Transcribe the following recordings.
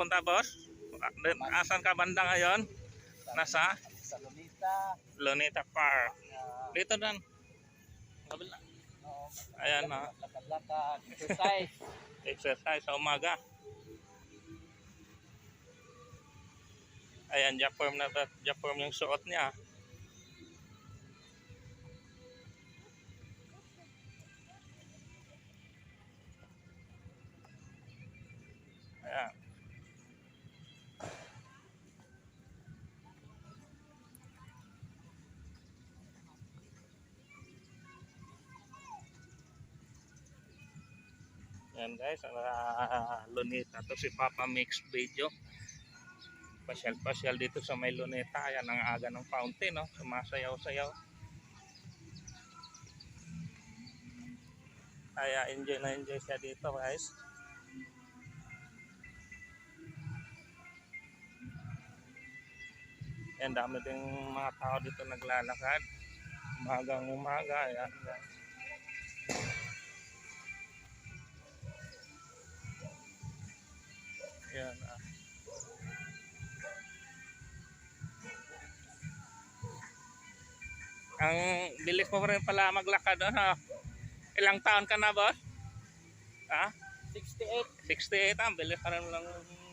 papunta, boss? Asan ka banda ngayon? Nasa? Sa Lunita. Lunita Park. Dito dan. Kabila. Ayan na. Lakad-lakad. Exercise. Exercise sa umaga. Ayan, Jaform na to. Jaform yung suot niya. Ayan. Ayan guys, Lunita to si Papa Mix Video. Pasyal-pasyal dito sa may Lunita. Ayan ang aga ng fountain, no? Sumasayaw-sayaw. Kaya enjoy na enjoy siya dito guys. Ayan, dami ding mga tao dito naglalakad. Umagang umaga. Ayan guys. Ayan ah. Ang bilis mo rin pala maglakad, ha? Ilang taon ka na, boss? Ha? 68. 68, ang bilis pa rin lang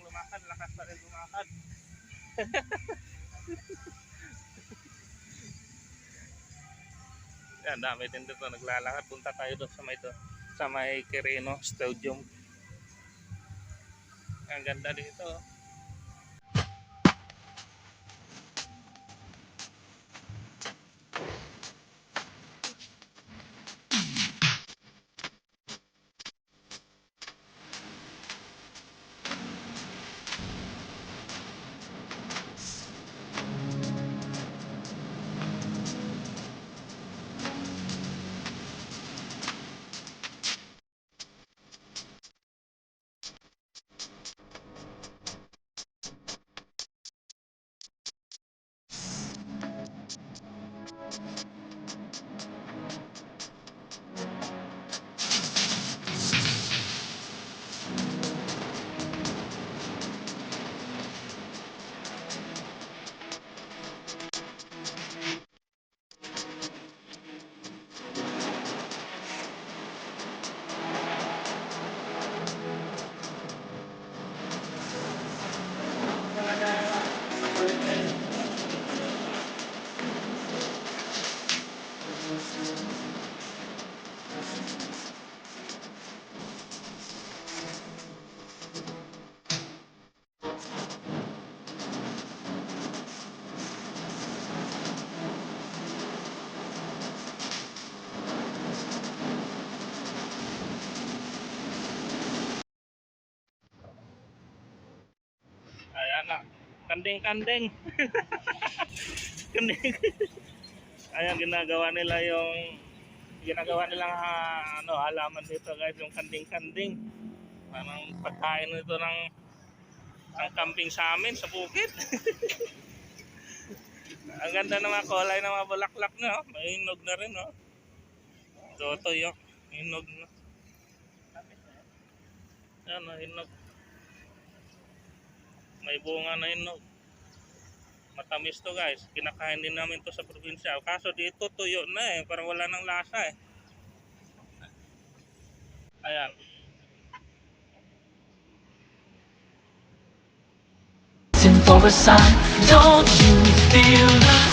lumakad. Lakas pa rin lumakad. Yan, dami din dito naglalakad. Punta tayo doon sa may Quirino Stadium. Ang ganda dito. Ayan na. Kanding-kanding. Kanding. Ayan, ginagawa nilang halaman dito guys, yung kanding-kanding. Parang pagkain nito ng camping sa amin sa bukid. Ang ganda ng mga kulay ng mga bulaklak na, oh. May hinog na rin, oh. Totoyo, hinog na. Ayan, oh, hinog. May bunga na hinog. Matamis to guys. Kinakain din namin to sa probinsya. Kaso dito tuyo na eh. Parang wala nang lasa eh. Ayan. For a sign, don't you feel the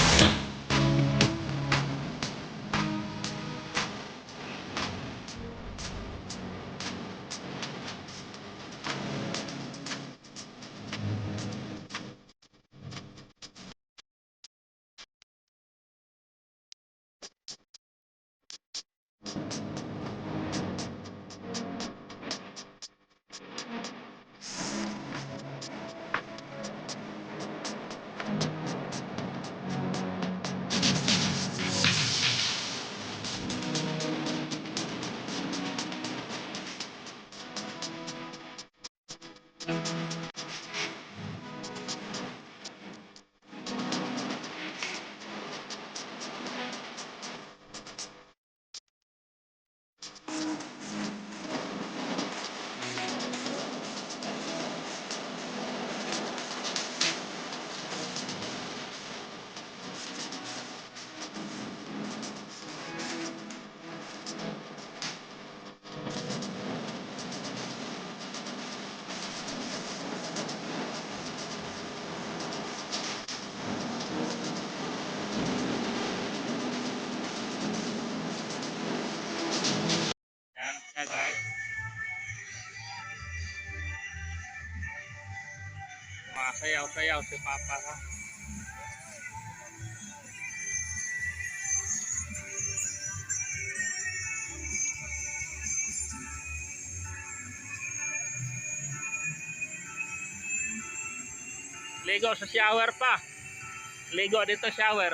Sayaw-sayaw si Papa ha. Ligo sa shower pa. Ligo dito shower.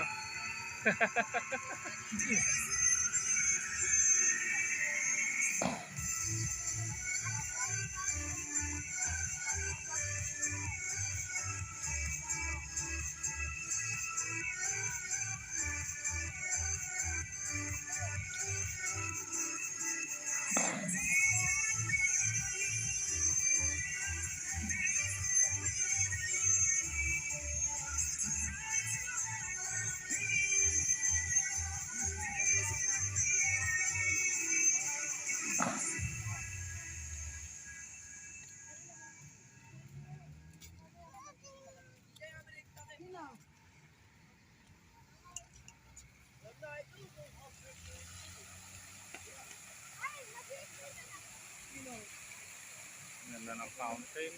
Ganda ng fountain.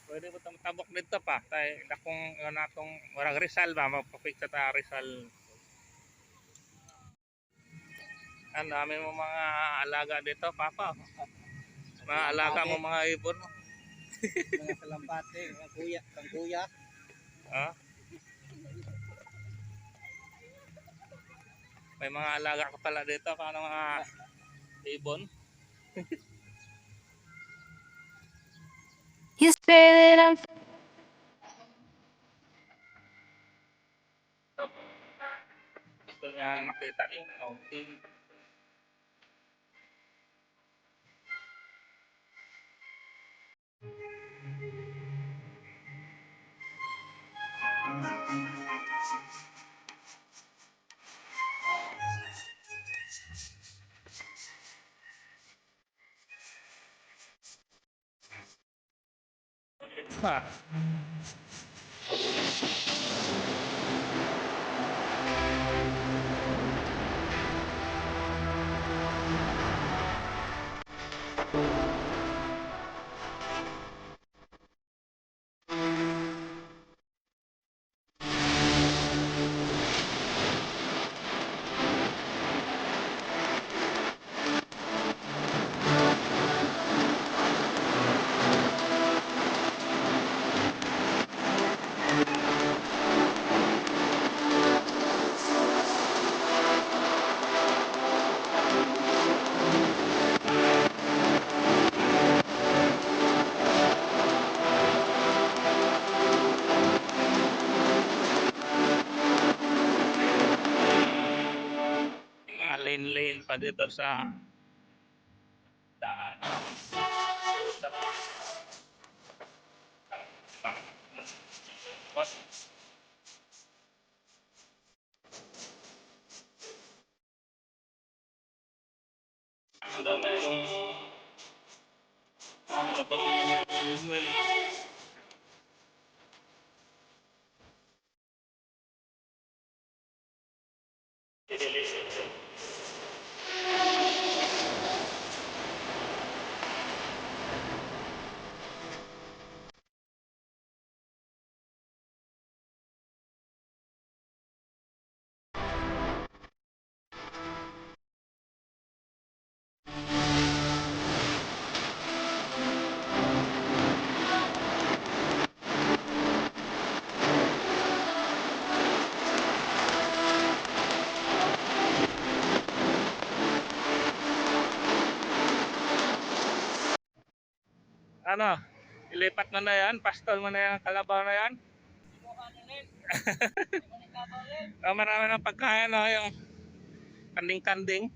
Pwede mo itong tabok dito pa. Tay, kung natong warang Rizal ba, mapapik sa ta Rizal. Ang dami mo mga alaga dito, Papa. Mga alaga mo mga ibon. Mga salampate, mga kuya, pang kuya. Ha? May mga alaga ka pala dito, kano mga ibon. You say that I'm Gusto niya makita yung fountain. Ha? Mga lane-lane pa dito sa daan. What? Ang dami yung ano, ilipat mo na yan, pastol mo na yan, kalabaw na yan. Oh, marami ng pagkain, no? Yung kanding-kanding.